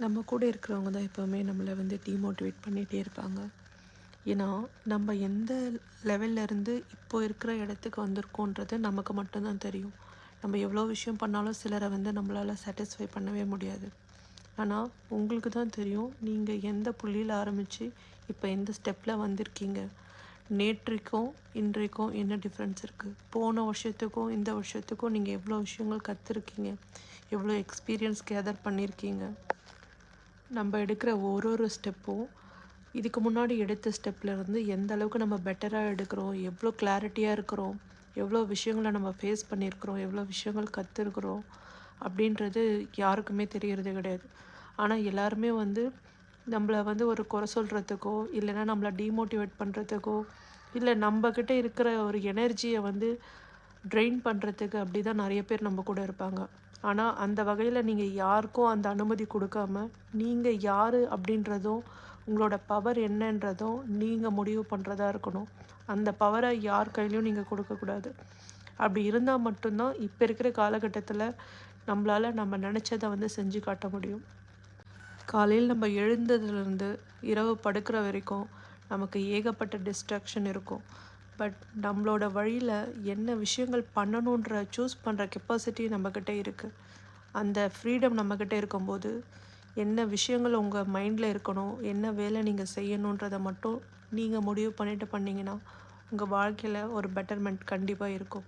நம்ம கூட இருக்கிறவங்க தான் எப்போவுமே நம்மளை வந்து டிமோட்டிவேட் பண்ணிகிட்டே இருப்பாங்க. ஏன்னா நம்ம எந்த லெவல்ல இருந்து இப்போ இருக்கிற இடத்துக்கு வந்திருக்கோன்றது நமக்கு மட்டும்தான் தெரியும். நம்ம எவ்வளோ விஷயம் பண்ணாலும் சிலரை வந்து நம்மளால் சாட்டிஸ்ஃபை பண்ணவே முடியாது. ஆனால் உங்களுக்கு தான் தெரியும் நீங்கள் எந்த புள்ளியில் ஆரம்பித்து இப்போ எந்த ஸ்டெப்பில் வந்திருக்கீங்க. நேற்றைக்கும் இன்றைக்கும் என்ன டிஃப்ரென்ஸ் இருக்குது, போன வருஷத்துக்கும் இந்த வருஷத்துக்கும் நீங்கள் எவ்வளோ விஷயங்கள் கற்றுருக்கீங்க, எவ்வளோ எக்ஸ்பீரியன்ஸ் கேதர் பண்ணியிருக்கீங்க. நம்ம எடுக்கிற ஒரு ஒரு ஸ்டெப்பும் இதுக்கு முன்னாடி எடுத்த ஸ்டெப்லேருந்து எந்த அளவுக்கு நம்ம பெட்டராக எடுக்கிறோம், எவ்வளோ கிளாரிட்டியாக இருக்கிறோம், எவ்வளோ விஷயங்களை நம்ம ஃபேஸ் பண்ணியிருக்கிறோம், எவ்வளோ விஷயங்கள் கற்றுருக்குறோம் அப்படின்றது யாருக்குமே தெரியறது கிடையாது. ஆனால் எல்லாருமே வந்து நம்மளை வந்து ஒரு குறை சொல்கிறதுக்கோ இல்லைன்னா நம்மளை டீமோட்டிவேட் பண்ணுறதுக்கோ இல்லை நம்மக்கிட்ட இருக்கிற ஒரு எனர்ஜியை வந்து ட்ரெயின் பண்ணுறதுக்கு அப்படி தான் நிறைய பேர் நம்ம கூட இருப்பாங்க. ஆனால் அந்த வகையில் நீங்கள் யாருக்கும் அந்த அனுமதி கொடுக்காம நீங்கள் யார் அப்படின்றதும் உங்களோட பவர் என்னன்றதும் நீங்கள் முடிவு பண்ணுறதா இருக்கணும். அந்த பவரை யார் கையிலையும் நீங்கள் கொடுக்கக்கூடாது. அப்படி இருந்தால் மட்டும்தான் இப்போ இருக்கிற காலகட்டத்தில் நம்மளால் நம்ம நினச்சதை வந்து செஞ்சு காட்ட முடியும். காலையில் நம்ம எழுந்ததுலேருந்து இரவு படுக்கிற வரைக்கும் நமக்கு ஏகப்பட்ட டிஸ்ட்ராக்ஷன் இருக்கும். பட் நம்மளோட வழியில் என்ன விஷயங்கள் பண்ணணுன்ற சூஸ் பண்ணுற கெப்பாசிட்டி நம்மக்கிட்ட இருக்குது. அந்த ஃப்ரீடம் நம்மக்கிட்ட இருக்கும்போது என்ன விஷயங்கள் உங்கள் மைண்டில் இருக்கணும், என்ன வேலை நீங்கள் செய்யணுன்றதை மட்டும் நீங்கள் முடிவு பண்ணிட்டு பண்ணிங்கன்னா உங்கள் வாழ்க்கையில் ஒரு பெட்டர்மெண்ட் கண்டிப்பாக இருக்கும்.